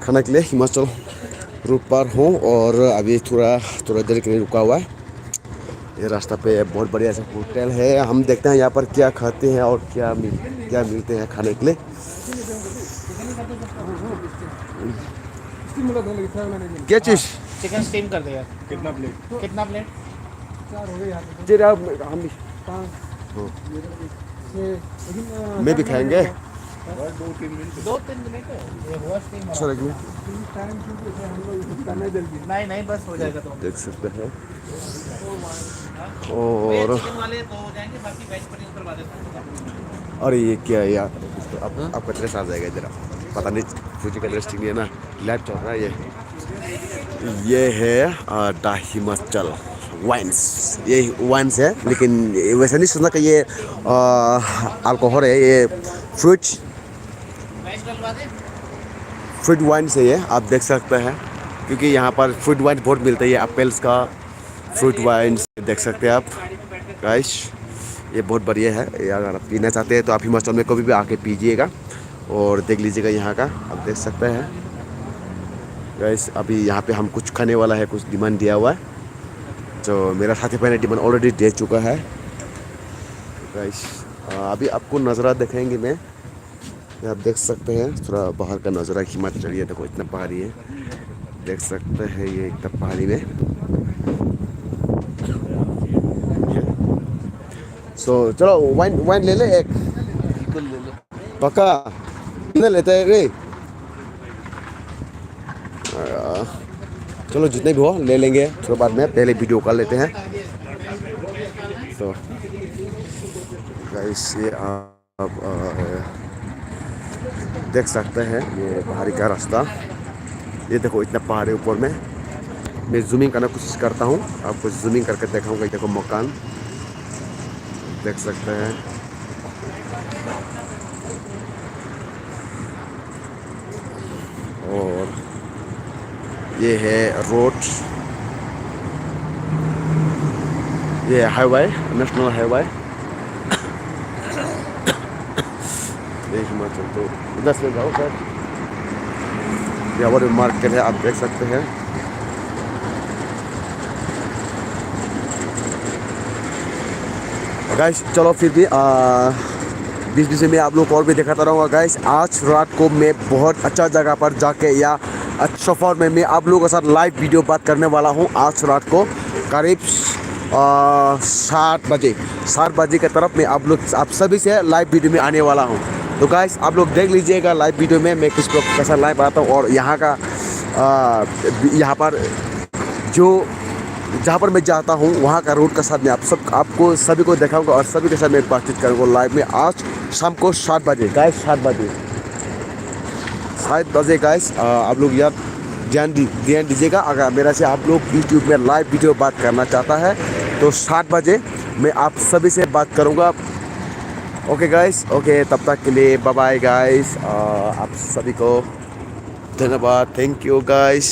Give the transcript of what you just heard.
खाने के लिए हिमाचल रूट पर हूँ और अभी थोड़ा देर के लिए रुका हुआ है। ये रास्ता पे बहुत बढ़िया सा होटल है। हम देखते हैं यहाँ पर क्या खाते हैं और क्या मिलते हैं खाने के लिए। क्या चीज़? चिकन स्टीम कर दे यार। कितना प्लेट? 4 हो गए यार। जी हम भी 5 मैं भी खाएंगे। 2-3 मिनट ये हुआ स्टीम। अच्छा लगे नहीं बस हो जाएगा। तो देख सकते हैं। और और चिकन वाले 2 हो जाएंगे, बाकी वेज पनीर करवा देता हूं। और ये क्या है यार? अब कचरे आ जाएगा जरा, पता नहीं फिजिकल रेस्टिंग नहीं है ना, लैब चल रहा है। ये है द हिमाचल वाइन्स। ये वाइन्स है, लेकिन वैसे नहीं सुना कि ये अल्कोहल है। ये फ्रूट वाइन्स है ये, आप देख सकते हैं, क्योंकि यहाँ पर फ्रूट वाइन बहुत मिलता है। ये एप्पल्स का फ्रूट वाइन्स देख सकते हैं आप गाइस। ये बहुत बढ़िया है। ये अगर आप पीना चाहते हैं तो आप हिमाचल में कभी भी आके पीजिएगा और देख लीजिएगा यहाँ का। आप देख सकते हैं गाइस, अभी यहाँ पे हम कुछ खाने वाला है, कुछ डिमांड दिया हुआ है। तो मेरा साथी भाई ने डिमांड ऑलरेडी दे चुका है गाइस। अभी आपको नज़ारा दिखाएंगे मैं। आप देख सकते हैं थोड़ा बाहर का नज़ारा हिमाचल। ये देखो इतना पहाड़ी है, देख सकते हैं ये इतना पहाड़ी में। सो चलो वाइन ले ले एक। बिल्कुल ले लो। पक्का कितने लेते हैं रे? चलो जितने भी हो ले लेंगे, थोड़ा बाद में पहले वीडियो कॉल लेते हैं। तो गाइस ये आप देख सकते हैं ये पहाड़ी का रास्ता। ये देखो इतना पहाड़ी ऊपर में। मैं जूमिंग करने की कोशिश करता हूँ, आपको जूमिंग करके दिखाऊंगा। देखो मकान देख सकते हैं। और ये है रोड, ये हाईवे, नेशनल हाईवे। हिमाचल तो इधर से जाओ सर। यहाँ मार्केट है, आप देख सकते हैं। गाइस चलो फिर भी बीच बीच में आप लोग और भी दिखाता रहूँगा गाइस। आज रात को मैं बहुत अच्छा जगह पर जाके या सफ़र में मैं आप लोगों के साथ लाइव वीडियो बात करने वाला हूँ। आज रात को करीब 7 बजे की तरफ मैं आप सभी से लाइव वीडियो में आने वाला हूँ। तो गाइस आप लोग देख लीजिएगा लाइव वीडियो में मैं किस कैसा लाइव आता हूँ। और यहाँ का यहाँ पर जहाँ पर मैं जाता हूँ वहाँ का रोड का साथ में आपको सभी को दिखाऊंगा और सभी के साथ मैं बातचीत करूँगा लाइव में। आज शाम को 7 बजे गाइस, 7 बजे गाइस। आप लोग यार ध्यान दीजिएगा। अगर मेरा से आप लोग यूट्यूब में लाइव वीडियो बात करना चाहता है तो 7 बजे मैं आप सभी से बात करूँगा। ओके गाइस, ओके तब तक के लिए बाय बाय गाइस। आप सभी को धन्यवाद, थैंक यू गाइस।